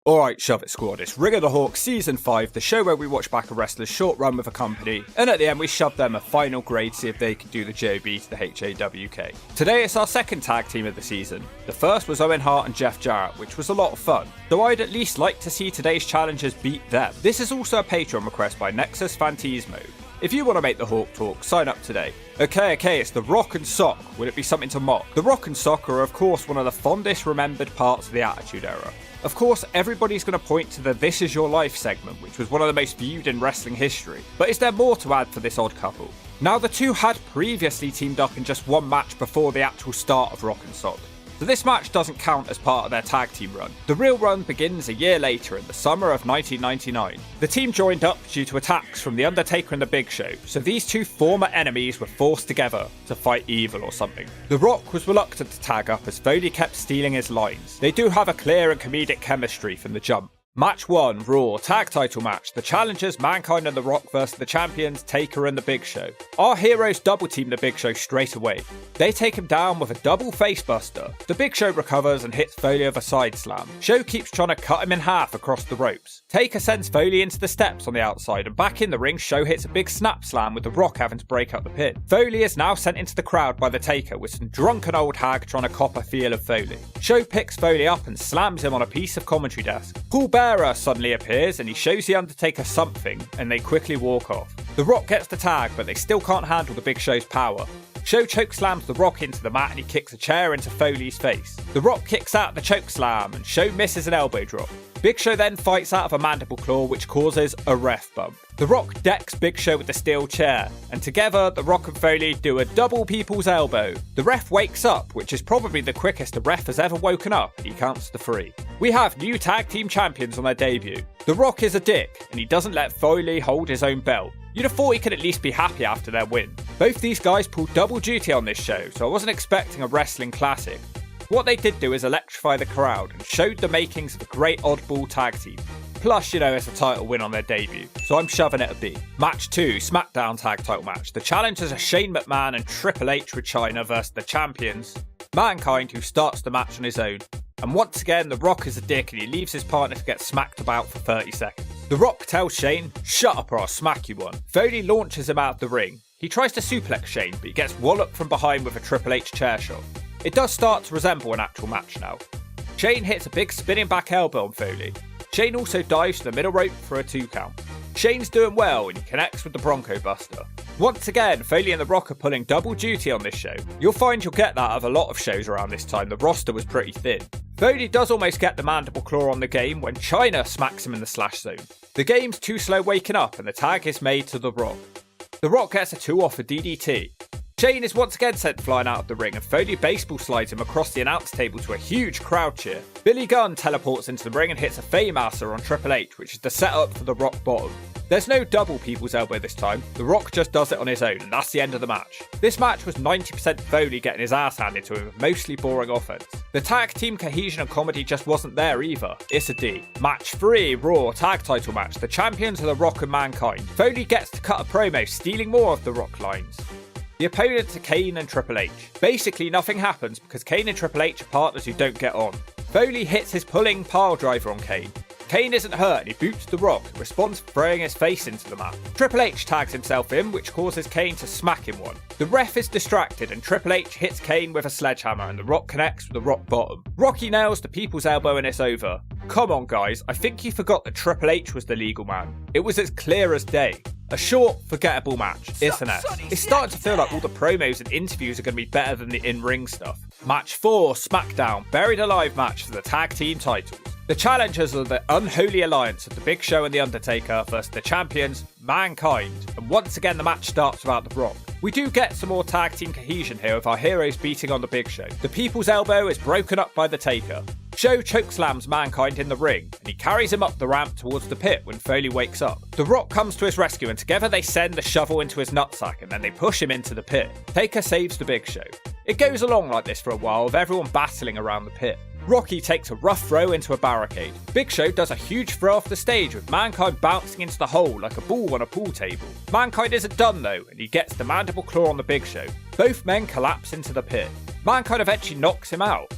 Alright, shove it squad, it's Ring of the Hawk Season 5, the show where we watch back a wrestler's short run with a company, and at the end we shove them a final grade to see if they can do the JOB to the HAWK. Today it's our second tag team of the season. The first was Owen Hart and Jeff Jarrett, which was a lot of fun, though I'd at least like to see today's challengers beat them. This is also a Patreon request by Nexus Fantismo. If you want to make the Hawk talk, sign up today. Okay, it's the Rock and Sock. Will it be something to mock? The Rock and Sock are of course one of the fondest remembered parts of the Attitude Era. Of course, everybody's going to point to the This Is Your Life segment, which was one of the most viewed in wrestling history. But is there more to add for this odd couple? Now, the two had previously teamed up in just one match before the actual start of Rock and Sock, so this match doesn't count as part of their tag team run. The real run begins a year later in the summer of 1999. The team joined up due to attacks from The Undertaker and The Big Show, so these two former enemies were forced together to fight evil or something. The Rock was reluctant to tag up as Foley kept stealing his lines. They do have a clear and comedic chemistry from the jump. Match 1, Raw, tag title match. The challengers, Mankind and The Rock versus the champions, Taker and The Big Show. Our heroes double team The Big Show straight away. They take him down with a double face buster. The Big Show recovers and hits Foley with a side slam. Show keeps trying to cut him in half across the ropes. Taker sends Foley into the steps on the outside, and back in the ring, Show hits a big snap slam with The Rock having to break up the pin. Foley is now sent into the crowd by the Taker with some drunken old hag trying to cop a feel of Foley. Show picks Foley up and slams him on a piece of commentary desk. Paul Bearer suddenly appears and he shows the Undertaker something, and they quickly walk off. The Rock gets the tag, but they still can't handle the Big Show's power. Show chokeslams The Rock into the mat and he kicks a chair into Foley's face. The Rock kicks out the chokeslam and Show misses an elbow drop. Big Show then fights out of a mandible claw, which causes a ref bump. The Rock decks Big Show with the steel chair, and together The Rock and Foley do a double people's elbow. The ref wakes up, which is probably the quickest a ref has ever woken up, and he counts to 3. We have new tag team champions on their debut. The Rock is a dick, and he doesn't let Foley hold his own belt. You'd have thought he could at least be happy after their win. Both these guys pulled double duty on this show, so I wasn't expecting a wrestling classic. What they did do is electrify the crowd and showed the makings of a great oddball tag team. Plus, it's a title win on their debut, so I'm shoving it a B. Match 2, SmackDown tag title match. The challengers are Shane McMahon and Triple H with Chyna versus the champions, Mankind, who starts the match on his own. And once again, The Rock is a dick and he leaves his partner to get smacked about for 30 seconds. The Rock tells Shane, "Shut up or I'll smack you one." Foley launches him out of the ring. He tries to suplex Shane, but he gets walloped from behind with a Triple H chair shot. It does start to resemble an actual match now. Shane hits a big spinning back elbow on Foley. Shane also dives to the middle rope for a 2 count. Shane's doing well and he connects with the Bronco Buster. Once again, Foley and The Rock are pulling double duty on this show. You'll find you'll get that of a lot of shows around this time. The roster was pretty thin. Foley does almost get the mandible claw on the game when Chyna smacks him in the slash zone. The game's too slow waking up and the tag is made to The Rock. The Rock gets a 2 off a DDT. Shane is once again sent flying out of the ring and Foley baseball slides him across the announce table to a huge crowd cheer. Billy Gunn teleports into the ring and hits a Faymaster on Triple H, which is the setup for the Rock bottom. There's no double people's elbow this time. The Rock just does it on his own, and that's the end of the match. This match was 90% Foley getting his ass handed to him with mostly boring offense. The tag team cohesion and comedy just wasn't there either. It's a D. Match 3, Raw tag title match. The champions are The Rock and Mankind. Foley gets to cut a promo, stealing more of The Rock lines. The opponents are Kane and Triple H. Basically nothing happens because Kane and Triple H are partners who don't get on. Foley hits his pulling pile driver on Kane. Kane isn't hurt and he boots The Rock, who responds throwing his face into the mat. Triple H tags himself in, which causes Kane to smack him one. The ref is distracted and Triple H hits Kane with a sledgehammer and The Rock connects with the Rock bottom. Rocky nails the people's elbow and it's over. Come on guys, I think you forgot that Triple H was the legal man. It was as clear as day. A short, forgettable match, it's an S. It's starting to feel like all the promos and interviews are going to be better than the in-ring stuff. Match 4, SmackDown, buried alive match for the tag team titles. The challengers are the unholy alliance of The Big Show and The Undertaker versus the champions, Mankind. And once again the match starts without The Rock. We do get some more tag team cohesion here with our heroes beating on The Big Show. The people's elbow is broken up by the Taker. Show chokeslams Mankind in the ring, and he carries him up the ramp towards the pit when Foley wakes up. The Rock comes to his rescue, and together they send the shovel into his nutsack, and then they push him into the pit. Taker saves The Big Show. It goes along like this for a while, with everyone battling around the pit. Rocky takes a rough throw into a barricade. Big Show does a huge throw off the stage with Mankind bouncing into the hole like a ball on a pool table. Mankind isn't done though, and he gets the mandible claw on the Big Show. Both men collapse into the pit. Mankind eventually knocks him out.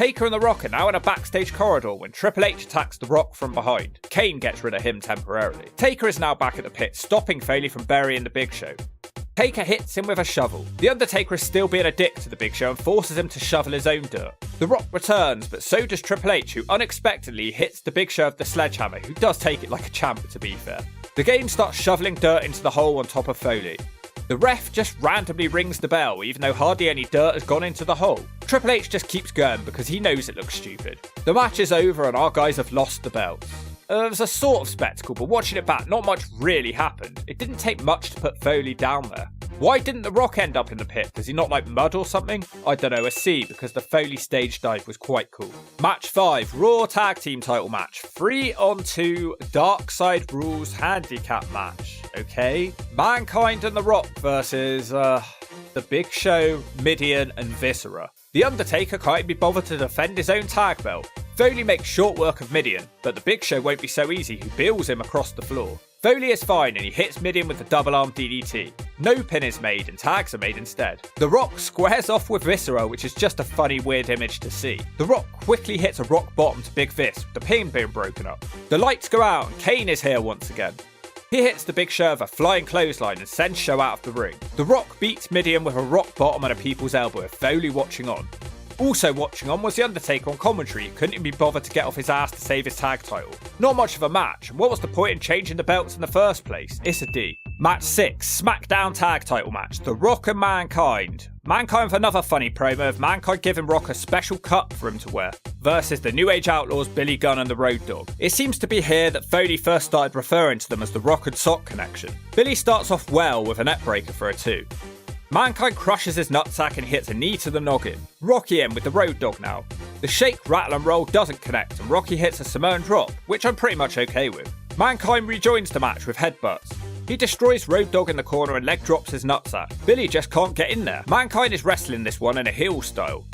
Taker and The Rock are now in a backstage corridor when Triple H attacks The Rock from behind. Kane gets rid of him temporarily. Taker is now back at the pit, stopping Foley from burying the Big Show. Taker hits him with a shovel. The Undertaker is still being a dick to the Big Show and forces him to shovel his own dirt. The Rock returns, but so does Triple H, who unexpectedly hits the Big Show with the sledgehammer, who does take it like a champ to be fair. The game starts shoveling dirt into the hole on top of Foley. The ref just randomly rings the bell, even though hardly any dirt has gone into the hole. Triple H just keeps going because he knows it looks stupid. The match is over and our guys have lost the belts. It was a sort of spectacle, but watching it back, not much really happened. It didn't take much to put Foley down there. Why didn't The Rock end up in the pit? Does he not like mud or something? I don't know, a C, because the Foley stage dive was quite cool. Match 5, Raw Tag Team title match. 3-on-2 Dark Side Rules handicap match. Okay. Mankind and The Rock versus, The Big Show, Mideon and Viscera. The Undertaker can't be bothered to defend his own tag belt. Foley makes short work of Mideon, but the Big Show won't be so easy, who bills him across the floor. Foley is fine and he hits Mideon with the double arm DDT. No pin is made and tags are made instead. The Rock squares off with Viscera, which is just a funny weird image to see. The Rock quickly hits a rock bottom to Big Vis, with the pin being broken up. The lights go out and Kane is here once again. He hits the Big Show with a flying clothesline and sends Show out of the ring. The Rock beats Mideon with a rock bottom and a people's elbow, with Foley watching on. Also watching on was The Undertaker on commentary. He couldn't even be bothered to get off his ass to save his tag title. Not much of a match, and what was the point in changing the belts in the first place? It's a D. Match 6, SmackDown tag title match, The Rock and Mankind. Mankind with another funny promo of Mankind giving Rock a special cup for him to wear, versus the New Age Outlaws, Billy Gunn and the Road Dogg. It seems to be here that Foley first started referring to them as the Rock and Sock connection. Billy starts off well with a neckbreaker for a 2. Mankind crushes his nutsack and hits a knee to the noggin. Rocky in with the Road Dogg now. The shake, rattle and roll doesn't connect and Rocky hits a Samoan drop, which I'm pretty much okay with. Mankind rejoins the match with headbutts. He destroys Road Dogg in the corner and leg drops his nutsack. Billy just can't get in there. Mankind is wrestling this one in a heel style.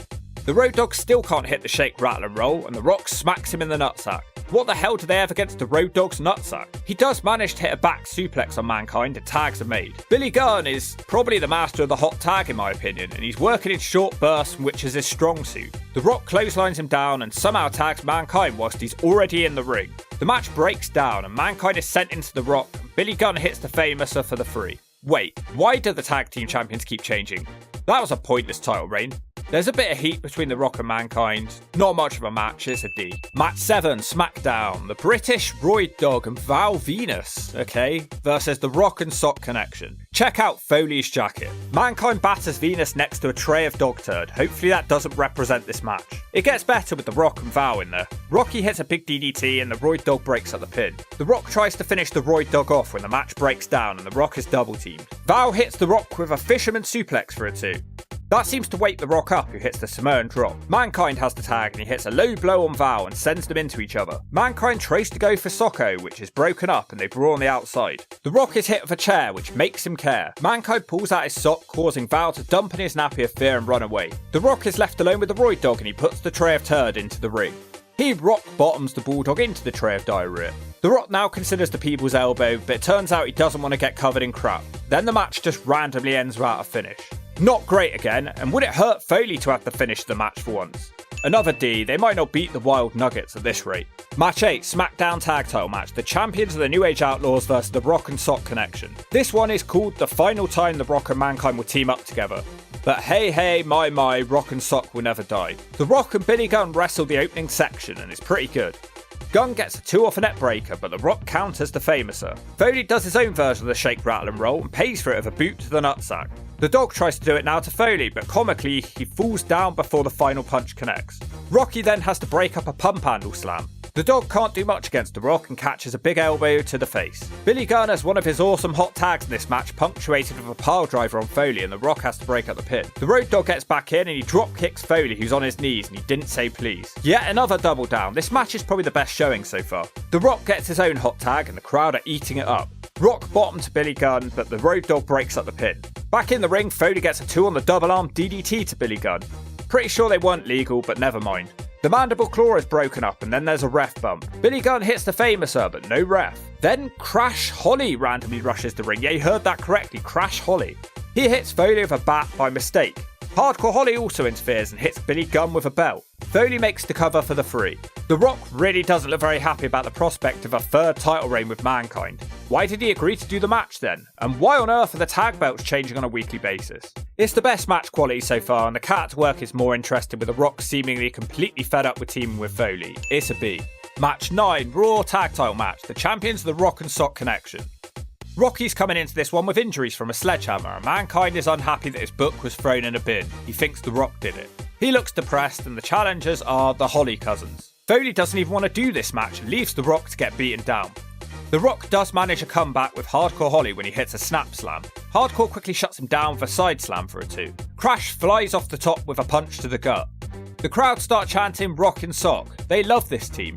The Road Dogg still can't hit the shake, rattle and roll and the Rock smacks him in the nutsack. What the hell do they have against the Road Dogg's nutsack? He does manage to hit a back suplex on Mankind and tags are made. Billy Gunn is probably the master of the hot tag in my opinion, and he's working in short bursts, which is his strong suit. The Rock clotheslines him down and somehow tags Mankind whilst he's already in the ring. The match breaks down and Mankind is sent into the Rock and Billy Gunn hits the Famouser for the 3. Wait, why do the tag team champions keep changing? That was a pointless title reign. There's a bit of heat between The Rock and Mankind. Not much of a match, it's a D. Match 7, SmackDown. The British Roid Dogg and Val Venus, okay, versus The Rock and Sock Connection. Check out Foley's jacket. Mankind batters Venus next to a tray of dog turd. Hopefully that doesn't represent this match. It gets better with The Rock and Val in there. Rocky hits a big DDT and the Roid Dogg breaks up the pin. The Rock tries to finish the Roid Dogg off when the match breaks down and The Rock is double teamed. Val hits The Rock with a fisherman suplex for a 2. That seems to wake The Rock up, who hits the Samoan drop. Mankind has the tag and he hits a low blow on Val and sends them into each other. Mankind tries to go for Socko, which is broken up and they brawl on the outside. The Rock is hit with a chair, which makes him care. Mankind pulls out his sock, causing Val to dump in his nappy of fear and run away. The Rock is left alone with the Roid Dogg and he puts the tray of turd into the ring. He rock bottoms the Bulldog into the tray of diarrhea. The Rock now considers the people's elbow, but it turns out he doesn't want to get covered in crap. Then the match just randomly ends without a finish. Not great again, and would it hurt Foley to have to finish the match for once? Another D, they might not beat the Wild Nuggets at this rate. Match 8, SmackDown Tag Title Match. The champions of the New Age Outlaws versus the Rock and Sock Connection. This one is called the final time the Rock and Mankind will team up together. But hey, my, Rock and Sock will never die. The Rock and Billy Gunn wrestle the opening section and it's pretty good. Gunn gets a 2 off a net breaker, but The Rock counters the Famouser. Foley does his own version of the shake, rattle and roll and pays for it with a boot to the nutsack. The Dog tries to do it now to Foley, but comically he falls down before the final punch connects. Rocky then has to break up a pump handle slam. The Dog can't do much against The Rock and catches a big elbow to the face. Billy Gunn has one of his awesome hot tags in this match, punctuated with a pile driver on Foley, and The Rock has to break up the pin. The Road Dogg gets back in and he drop kicks Foley, who's on his knees, and he didn't say please. Yet another double down. This match is probably the best showing so far. The Rock gets his own hot tag and the crowd are eating it up. Rock bottom to Billy Gunn, but the Road Dogg breaks up the pin. Back in the ring, Foley gets a 2 on the double arm DDT to Billy Gunn. Pretty sure they weren't legal, but never mind. The mandible claw is broken up and then there's a ref bump. Billy Gunn hits the Famouser, but no ref. Then Crash Holly randomly rushes the ring. Yeah, you heard that correctly, Crash Holly. He hits Foley with a bat by mistake. Hardcore Holly also interferes and hits Billy Gunn with a belt. Foley makes the cover for the 3. The Rock really doesn't look very happy about the prospect of a 3rd title reign with Mankind. Why did he agree to do the match then? And why on earth are the tag belts changing on a weekly basis? It's the best match quality so far, and the character work is more interesting, with The Rock seemingly completely fed up with teaming with Foley. It's a B. Match 9, Raw Tag Title match, the champions of the Rock and Sock Connection. Rocky's coming into this one with injuries from a sledgehammer, and Mankind is unhappy that his book was thrown in a bin. He thinks The Rock did it. He looks depressed, and the challengers are the Holly cousins. Foley doesn't even want to do this match and leaves The Rock to get beaten down. The Rock does manage a comeback with Hardcore Holly when he hits a snap slam. Hardcore quickly shuts him down with a side slam for a 2. Crash flies off the top with a punch to the gut. The crowd start chanting Rock and Sock. They love this team.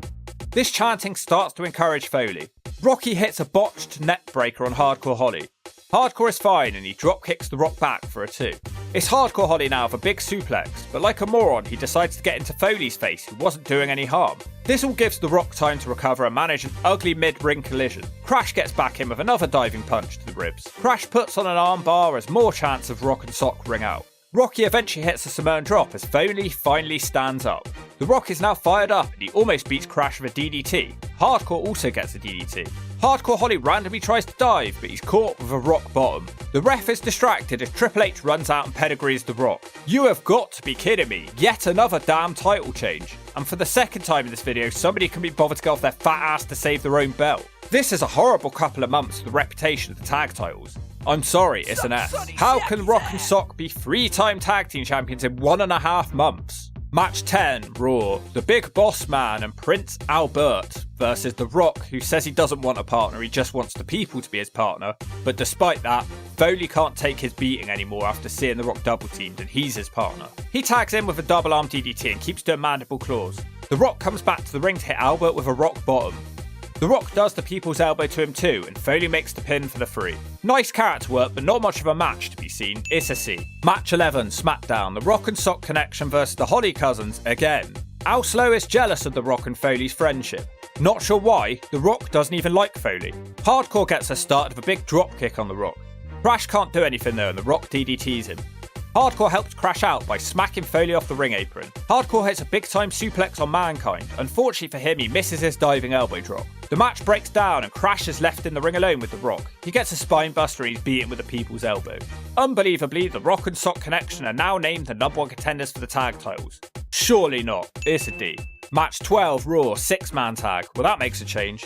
This chanting starts to encourage Foley. Rocky hits a botched neck breaker on Hardcore Holly. Hardcore is fine and he drop kicks The Rock back for a 2. It's Hardcore Holly now with a big suplex, but like a moron he decides to get into Foley's face, who wasn't doing any harm. This all gives The Rock time to recover and manage an ugly mid-ring collision. Crash gets back in with another diving punch to the ribs. Crash puts on an arm bar as more chants of Rock and Sock ring out. Rocky eventually hits a Samoan drop as Foley finally stands up. The Rock is now fired up and he almost beats Crash with a DDT. Hardcore also gets a DDT. Hardcore Holly randomly tries to dive, but he's caught with a rock bottom. The ref is distracted as Triple H runs out and pedigrees The Rock. You have got to be kidding me, yet another damn title change. And for the second time in this video, somebody can be bothered to get off their fat ass to save their own belt. This is a horrible couple of months for the reputation of the tag titles. I'm sorry, it's an S. How can Rock and Sock be 3-time tag team champions in 1.5 months? Match 10, Raw. The Big Boss Man and Prince Albert versus The Rock, who says he doesn't want a partner, he just wants the people to be his partner. But despite that, Foley can't take his beating anymore after seeing The Rock double teamed and he's his partner. He tags in with a double arm DDT and keeps doing mandible claws. The Rock comes back to the ring to hit Albert with a rock bottom. The Rock does the people's elbow to him too, and Foley makes the pin for the 3. Nice character work, but not much of a match to be seen. It's a C. Match 11, SmackDown. The Rock and Sock Connection versus the Holly cousins again. Al Snow is jealous of The Rock and Foley's friendship. Not sure why, The Rock doesn't even like Foley. Hardcore gets her started with a big drop kick on The Rock. Crash can't do anything though, and The Rock DDTs him. Hardcore helps Crash out by smacking Foley off the ring apron. Hardcore hits a big time suplex on Mankind. Unfortunately for him, he misses his diving elbow drop. The match breaks down and Crash is left in the ring alone with The Rock. He gets a spine buster and he's beaten with the people's elbow. Unbelievably, The Rock and Sock Connection are now named the #1 contenders for the tag titles. Surely not. It's a D. Match 12, Raw, 6-man tag. Well, that makes a change.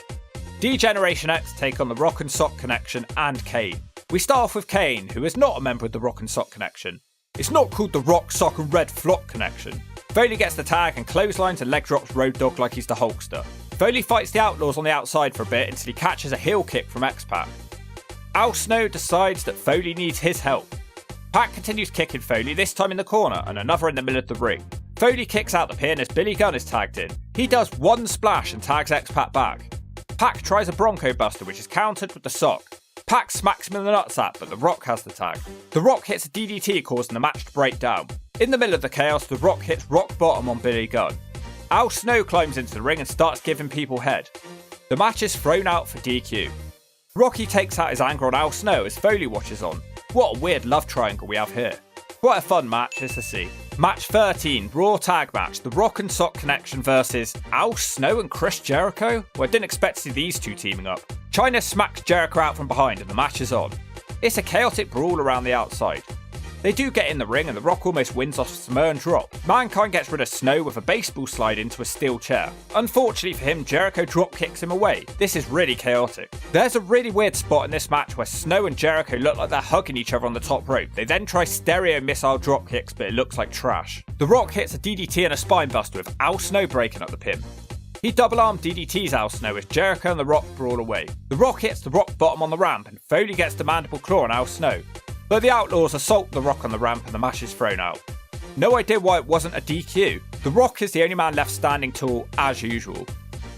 D-Generation X take on The Rock and Sock Connection and Kane. We start off with Kane, who is not a member of The Rock and Sock Connection. It's not called the Rock, Sock and Red Flock Connection. Foley gets the tag and clotheslines and leg drops Road Dogg like he's the Hulkster. Foley fights the Outlaws on the outside for a bit until he catches a heel kick from X-Pac. Al Snow decides that Foley needs his help. Pac continues kicking Foley, this time in the corner and another in the middle of the ring. Foley kicks out the pin as Billy Gunn is tagged in. He does one splash and tags X-Pac back. Pac tries a Bronco Buster which is countered with the sock. Pac smacks him in the nutsack, but The Rock has the tag. The Rock hits a DDT causing the match to break down. In the middle of the chaos, The Rock hits rock bottom on Billy Gunn. Al Snow climbs into the ring and starts giving people head. The match is thrown out for DQ. Rocky takes out his anger on Al Snow as Foley watches on. What a weird love triangle we have here. Quite a fun match, it's a C. Match 13, Raw Tag Match, The Rock and Sock Connection versus Al Snow and Chris Jericho? Well, I didn't expect to see these two teaming up. Chyna smacks Jericho out from behind and the match is on. It's a chaotic brawl around the outside. They do get in the ring and The Rock almost wins off a Samoan drop. Mankind gets rid of Snow with a baseball slide into a steel chair. Unfortunately for him, Jericho drop kicks him away. This is really chaotic. There's a really weird spot in this match where Snow and Jericho look like they're hugging each other on the top rope. They then try stereo missile drop kicks, but it looks like trash. The Rock hits a DDT and a spine buster with Al Snow breaking up the pin. He double arm DDTs Al Snow as Jericho and The Rock brawl away. The Rock hits the rock bottom on the ramp and Foley gets the mandible claw on Al Snow. But the Outlaws assault The Rock on the ramp and the match is thrown out. No idea why it wasn't a DQ. The Rock is the only man left standing tall as usual.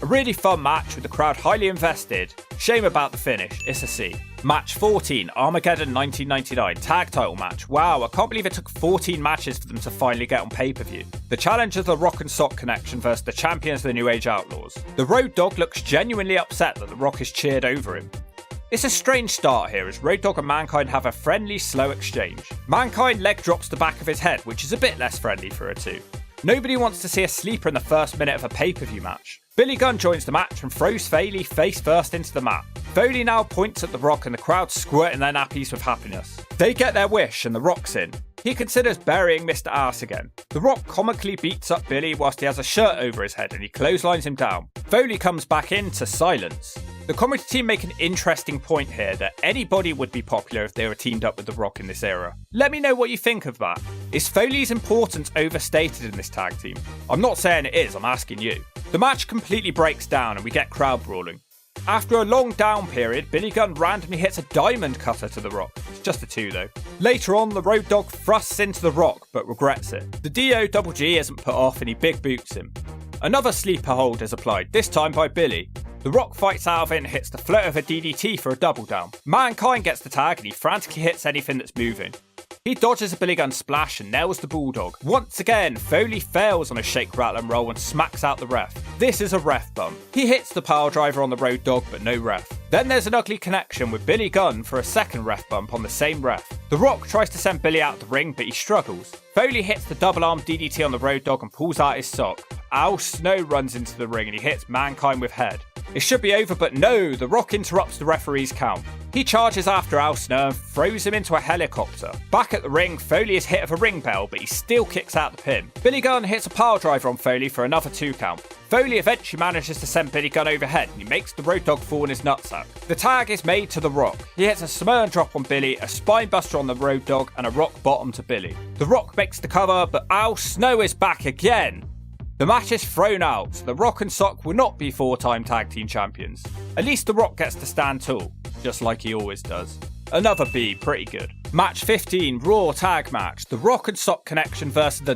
A really fun match with the crowd highly invested. Shame about the finish, it's a C. Match 14, Armageddon 1999, tag title match. Wow, I can't believe it took 14 matches for them to finally get on pay-per-view. The challenge is The Rock and Sock Connection versus the champions of the New Age Outlaws. The Road Dogg looks genuinely upset that The Rock is cheered over him. It's a strange start here as Road Dogg and Mankind have a friendly, slow exchange. Mankind leg drops the back of his head, which is a bit less friendly for a two. Nobody wants to see a sleeper in the first minute of a pay-per-view match. Billy Gunn joins the match and throws Foley face first into the mat. Foley now points at The Rock and the crowd squirt in their nappies with happiness. They get their wish and The Rock's in. He considers burying Mr. Ass again. The Rock comically beats up Billy whilst he has a shirt over his head and he clotheslines him down. Foley comes back in to silence. The comedy team make an interesting point here that anybody would be popular if they were teamed up with The Rock in this era. Let me know what you think of that. Is Foley's importance overstated in this tag team? I'm not saying it is, I'm asking you. The match completely breaks down and we get crowd brawling. After a long down period, Billy Gunn randomly hits a diamond cutter to The Rock. It's just a 2 though. Later on, the Road Dogg thrusts into The Rock but regrets it. The D-O-double-G isn't put off and he big boots him. Another sleeper hold is applied, this time by Billy. The Rock fights out of it and hits the float of a DDT for a double down. Mankind gets the tag and he frantically hits anything that's moving. He dodges a Billy Gunn splash and nails the Bulldog. Once again, Foley fails on a shake, rattle and roll and smacks out the ref. This is a ref bump. He hits the pile driver on the Road Dogg but no ref. Then there's an ugly connection with Billy Gunn for a second ref bump on the same ref. The Rock tries to send Billy out of the ring but he struggles. Foley hits the double arm DDT on the Road Dogg and pulls out his sock. Al Snow runs into the ring and he hits Mankind with head. It should be over, but no, The Rock interrupts the referee's count. He charges after Al Snow and throws him into a helicopter. Back at the ring, Foley is hit of a ring bell, but he still kicks out the pin. Billy Gunn hits a pile driver on Foley for another 2 count. Foley eventually manages to send Billy Gunn overhead and he makes the Road Dogg fall in his nutsack. The tag is made to The Rock. He hits a Samoan drop on Billy, a spine buster on the Road Dogg, and a rock bottom to Billy. The Rock makes the cover, but Al Snow is back again. The match is thrown out, so The Rock and Sock will not be 4-time tag team champions. At least The Rock gets to stand tall, just like he always does. Another B, pretty good. Match 15, Raw tag match. The Rock and Sock connection versus the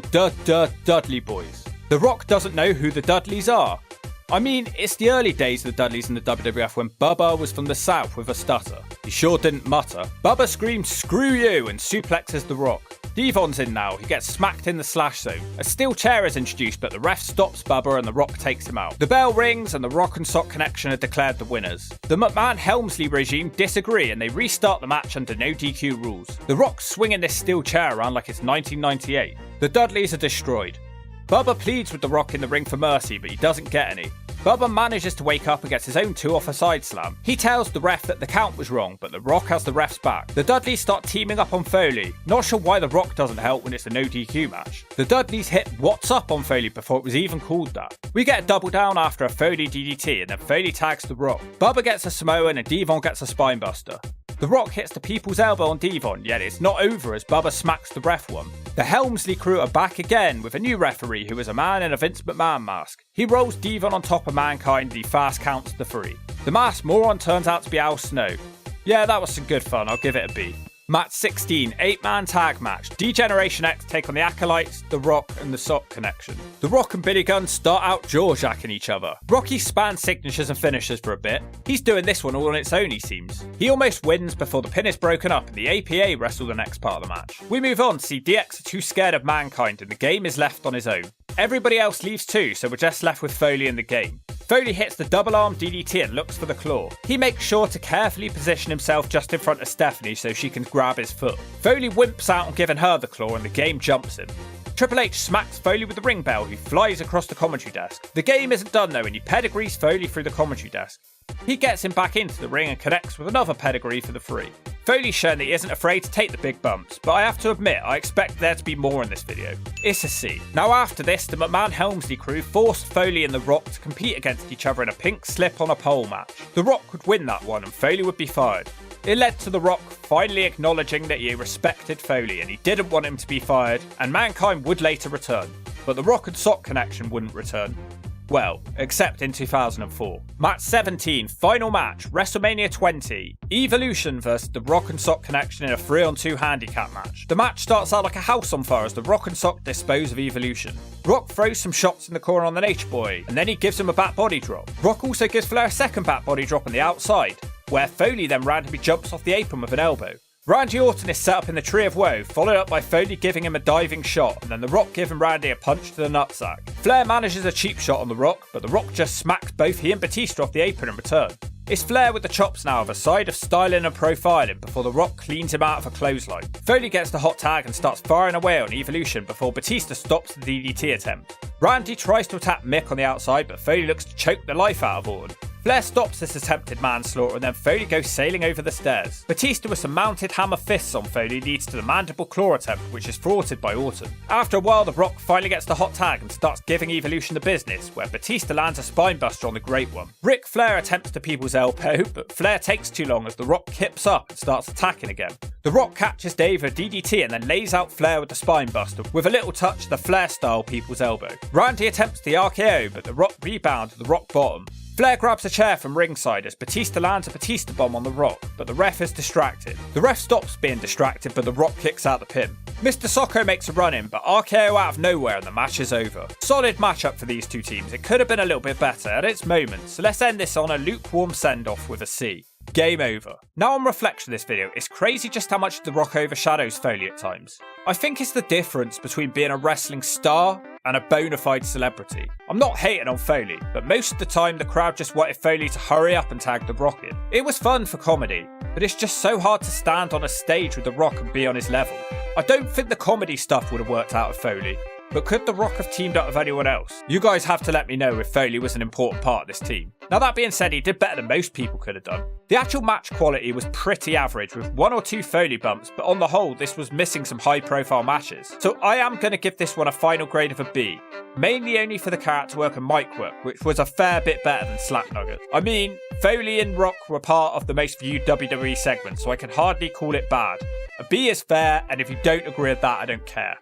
Dudley Boys. The Rock doesn't know who the Dudleys are. I mean, it's the early days of the Dudleys in the WWF when Bubba was from the south with a stutter. He sure didn't mutter. Bubba screams "screw you" and suplexes The Rock. Devon's in now, he gets smacked in the slash zone. A steel chair is introduced but the ref stops Bubba and The Rock takes him out. The bell rings and the Rock and Sock connection are declared the winners. The McMahon-Helmsley regime disagree and they restart the match under no DQ rules. The Rock's swinging this steel chair around like it's 1998. The Dudleys are destroyed. Bubba pleads with The Rock in the ring for mercy but he doesn't get any. Bubba manages to wake up and gets his own 2 off a side slam. He tells the ref that the count was wrong, but The Rock has the ref's back. The Dudleys start teaming up on Foley. Not sure why The Rock doesn't help when it's a no DQ match. The Dudleys hit "What's Up" on Foley before it was even called that. We get a double down after a Foley DDT and then Foley tags The Rock. Bubba gets a Samoan and Devon gets a spine buster. The Rock hits the people's elbow on Devon, yet it's not over as Bubba smacks the ref one. The Helmsley crew are back again with a new referee who is a man in a Vince McMahon mask. He rolls Devon on top of Mankind and he fast counts the 3. The masked moron turns out to be Al Snow. Yeah, that was some good fun, I'll give it a B. Match 16, 8-man tag match. D-Generation X take on the Acolytes, The Rock and the Sock connection. The Rock and Billy Gunn start out jaw-jacking each other. Rocky spans signatures and finishers for a bit. He's doing this one all on its own, he seems. He almost wins before the pin is broken up and the APA wrestle the next part of the match. We move on to see DX are too scared of Mankind and the Game is left on his own. Everybody else leaves too, so we're just left with Foley in the Game. Foley hits the double arm DDT and looks for the claw. He makes sure to carefully position himself just in front of Stephanie so she can grab his foot. Foley wimps out on giving her the claw and the Game jumps him. Triple H smacks Foley with the ring bell who flies across the commentary desk. The Game isn't done though and he pedigrees Foley through the commentary desk. He gets him back into the ring and connects with another pedigree for the 3. Foley's shown that he isn't afraid to take the big bumps, but I have to admit I expect there to be more in this video. It's a C. Now after this, the McMahon-Helmsley crew forced Foley and The Rock to compete against each other in a pink slip on a pole match. The Rock would win that one and Foley would be fired. It led to The Rock finally acknowledging that he respected Foley and he didn't want him to be fired, and Mankind would later return, but the Rock and Sock connection wouldn't return. Well, except in 2004. Match 17, final match, WrestleMania 20. Evolution versus the Rock and Sock connection in a 3-on-2 handicap match. The match starts out like a house on fire as the Rock and Sock dispose of Evolution. Rock throws some shots in the corner on the Nature Boy, and then he gives him a back body drop. Rock also gives Flair a second back body drop on the outside, where Foley then randomly jumps off the apron with an elbow. Randy Orton is set up in the Tree of Woe, followed up by Foley giving him a diving shot, and then The Rock giving Randy a punch to the nutsack. Flair manages a cheap shot on The Rock, but The Rock just smacks both he and Batista off the apron in return. It's Flair with the chops now, with a side of styling and profiling before The Rock cleans him out of a clothesline. Foley gets the hot tag and starts firing away on Evolution before Batista stops the DDT attempt. Randy tries to attack Mick on the outside, but Foley looks to choke the life out of Orton. Flair stops this attempted manslaughter and then Foley goes sailing over the stairs. Batista with some mounted hammer fists on Foley leads to the mandible claw attempt, which is thwarted by Orton. After a while, The Rock finally gets the hot tag and starts giving Evolution the business, where Batista lands a spinebuster on the Great One. Ric Flair attempts the People's Elbow, but Flair takes too long as The Rock kips up and starts attacking again. The Rock catches Dave with a DDT and then lays out Flair with the spinebuster, with a little touch of the Flair-style People's Elbow. Randy attempts the RKO, but The Rock rebounds the rock bottom. Flair grabs a chair from ringside as Batista lands a Batista bomb on The Rock, but the ref is distracted. The ref stops being distracted, but The Rock kicks out the pin. Mr. Socko makes a run in, but RKO out of nowhere and the match is over. Solid matchup for these two teams. It could have been a little bit better at its moments, so let's end this on a lukewarm send-off with a C. Game over. Now on reflection of this video, it's crazy just how much The Rock overshadows Foley at times. I think it's the difference between being a wrestling star and a bona fide celebrity. I'm not hating on Foley, but most of the time the crowd just wanted Foley to hurry up and tag The Rock in. It was fun for comedy, but it's just so hard to stand on a stage with The Rock and be on his level. I don't think the comedy stuff would have worked out with Foley, but could The Rock have teamed up with anyone else? You guys have to let me know if Foley was an important part of this team. Now that being said, he did better than most people could have done. The actual match quality was pretty average with 1 or 2 Foley bumps, but on the whole this was missing some high profile matches. So I am going to give this one a final grade of a B, mainly only for the character work and mic work, which was a fair bit better than Slap Nugget. I mean, Foley and Rock were part of the most viewed WWE segment, so I can hardly call it bad. A B is fair, and if you don't agree with that, I don't care.